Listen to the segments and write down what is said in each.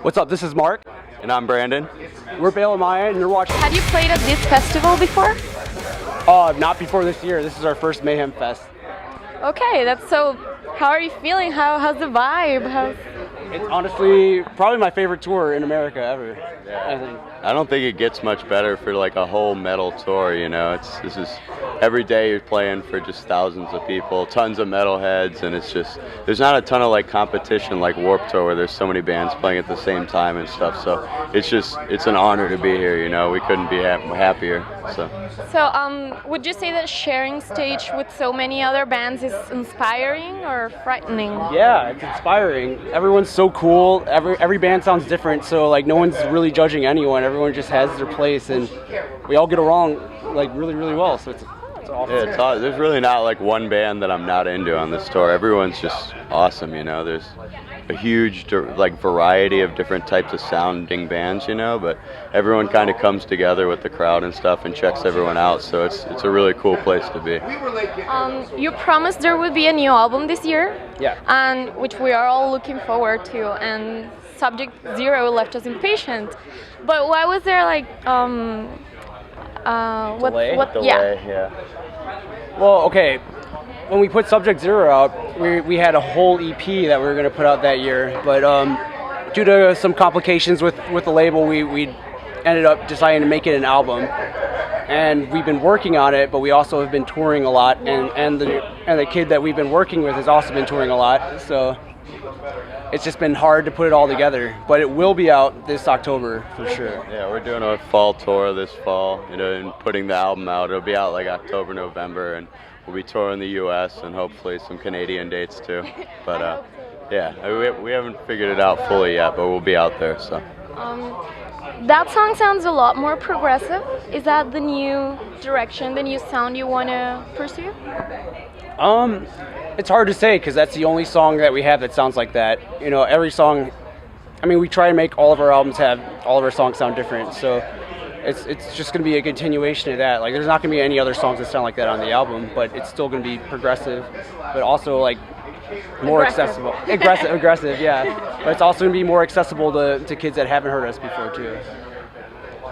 What's up? This is Mark. And I'm Brandon. We're Bale and Maya, and you're watching. Have you played at this festival before? Not before this year. This is our first Mayhem Fest. Okay, that's so. How are you feeling? How's the vibe? It's honestly probably my favorite tour in America ever. Yeah. I think. I don't think it gets much better for like a whole metal tour, you know. This is every day you're playing for just thousands of people, tons of metalheads, and it's just there's not a ton of like competition like Warped Tour where there's so many bands playing at the same time and stuff. So it's an honor to be here, you know. We couldn't be happier. So would you say that sharing stage with so many other bands is inspiring or frightening? Yeah, it's inspiring. Everyone's so cool. Every band sounds different, so like no one's really judging anyone. Everyone just has their place, and we all get along like really, really well. So it's awesome. Yeah, there's really not like one band that I'm not into on this tour. Everyone's just awesome, you know. There's a huge like variety of different types of sounding bands, you know, but everyone kind of comes together with the crowd and stuff and checks everyone out. So it's a really cool place to be. You promised there would be a new album this year. Yeah. And which we are all looking forward to. And Subject Zero left us impatient. But why was there like delay? Yeah. Well, okay. When we put Subject Zero out, we had a whole EP that we were going to put out that year, but due to some complications with the label, we ended up deciding to make it an album. And we've been working on it, but we also have been touring a lot, and the kid that we've been working with has also been touring a lot. So it's just been hard to put it all together, but it will be out this October for sure. Yeah, we're doing a fall tour this fall, you know, and putting the album out. It'll be out like October, November, and we'll be touring the U.S. and hopefully some Canadian dates too. But yeah, we haven't figured it out fully yet, but we'll be out there. So. That song sounds a lot more progressive. Is that the new direction, the new sound you want to pursue? It's hard to say because that's the only song that we have that sounds like that. You know, every song. I mean, we try to make all of our albums have all of our songs sound different. So it's just going to be a continuation of that. Like, there's not going to be any other songs that sound like that on the album, but it's still going to be progressive, but also like more accessible. Aggressive, yeah. But it's also going to be more accessible to kids that haven't heard us before too.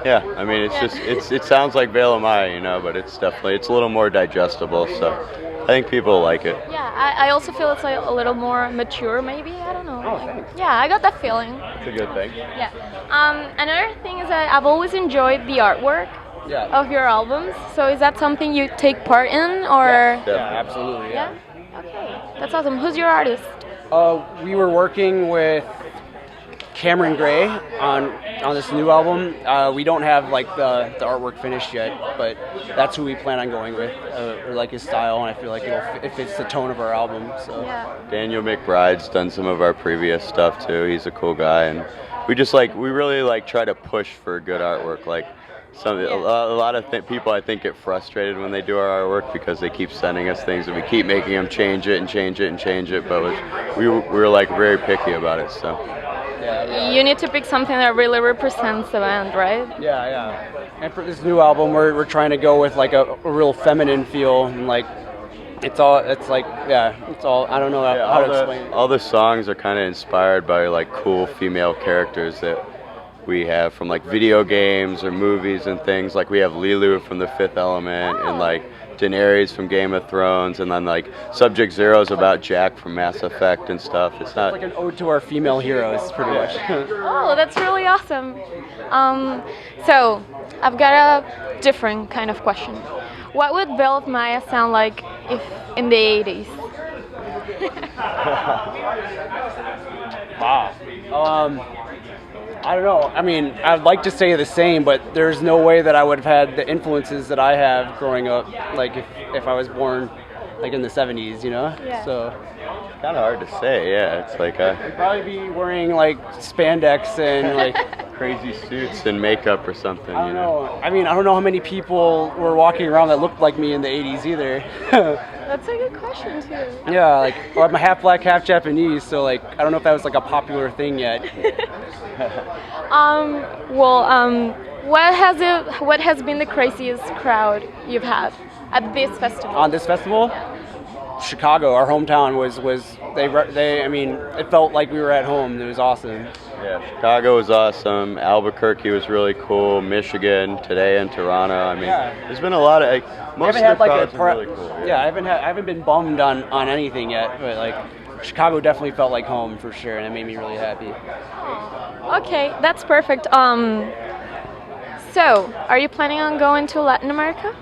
Yeah, I mean, it sounds like Veil of Maya, you know, but it's a little more digestible, so I think people like it. Yeah, I also feel it's like a little more mature, maybe. I don't know. Yeah, I got that feeling. It's a good thing. Yeah. Another thing is that I've always enjoyed the artwork of your albums. So is that something you take part in, or? Yeah, absolutely. Yeah. Okay, that's awesome. Who's your artist? We were working with Cameron Gray on this new album. We don't have like the artwork finished yet, but that's who we plan on going with, or like his style, and I feel like it fits the tone of our album. So Daniel McBride's done some of our previous stuff too. He's a cool guy, and we really try to push for good artwork. Like a lot of people I think get frustrated when they do our artwork because they keep sending us things and we keep making them change it, but we were like very picky about it. So. You need to pick something that really represents the band, right? Yeah. And for this new album, we're trying to go with like a real feminine feel, and like I don't know how to explain it. All the songs are kind of inspired by like cool female characters that we have from like video games or movies and things. Like we have Lilu from The Fifth Element, and like Daenerys from Game of Thrones, and then like Subject Zero is about Jack from Mass Effect and stuff. It's like an ode to our female heroes, pretty much. Oh, that's really awesome. So I've got a different kind of question. What would Veil of Maya sound like if in the 80s? Wow. I don't know. I mean, I'd like to say the same, but there's no way that I would have had the influences that I have growing up, like if I was born like in the 70s, you know? Yeah. So it's kind of hard to say, yeah. It's like I'd probably be wearing like spandex and like crazy suits and makeup or something. I don't know. I mean, I don't know how many people were walking around that looked like me in the 80s either. That's a good question too. Yeah, like, well, I'm half black, half Japanese, so like I don't know if that was like a popular thing yet. What has been the craziest crowd you've had at this festival? On this festival? Chicago, our hometown, I mean, it felt like we were at home. It was awesome. Yeah, Chicago was awesome. Albuquerque was really cool. Michigan today in Toronto. I mean, there's been a lot of most of the crowds are really cool. Yeah, I haven't been bummed on anything yet, but like Chicago definitely felt like home for sure, and it made me really happy. Okay, that's perfect. So, are you planning on going to Latin America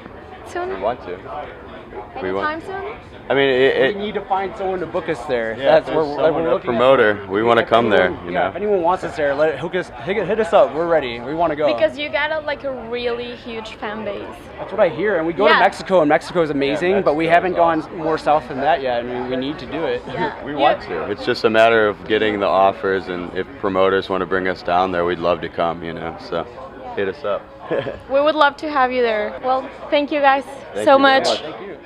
soon? We want to. Anytime soon? I mean, we need to find someone to book us there. Yeah, That's where we're looking. Promoter. We want to come there. You know. If anyone wants us there, hit us up. We're ready. We want to go. Because you got a really huge fan base. That's what I hear. And we go to Mexico, and Mexico is amazing, but we haven't gone more south than that yet. I mean, we need to do it. Yeah. We want to. It's just a matter of getting the offers, and if promoters want to bring us down there, we'd love to come. You know, so hit us up. We would love to have you there. Well, thank you guys Thank so you very much. Thank you.